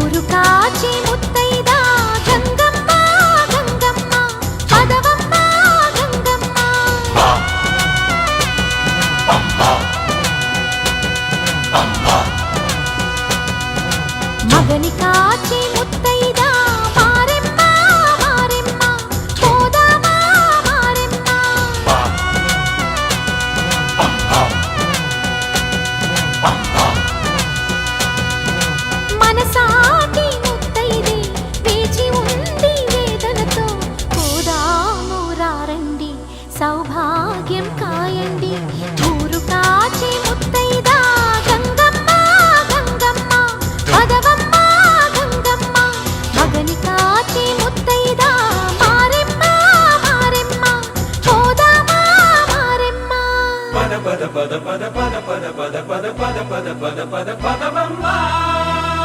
ఊరు కాచి ముత్తైదా గంగమ్మ గంగమ్మ పదవమ్మ గంగమ్మ మగని కాచి ముత్తైదా మారెమ్మ మారెమ్మ పోదామా మారెమ్మ మనసాటి ముత్తైదే వేచి ఉంది వేదనతో పోదాము రారండి సౌభాగ్యం కాయండి ఊరు కాచి ముత్తైదా గంగమ్మ గంగమ్మ పదవమ్మ గంగమ్మ మగని కాచి ముత్తైదా మారెమ్మ మారెమ్మ పోదామా మారెమ్మ పద పద పద పద పద పద పద పద పద పద పద పద పద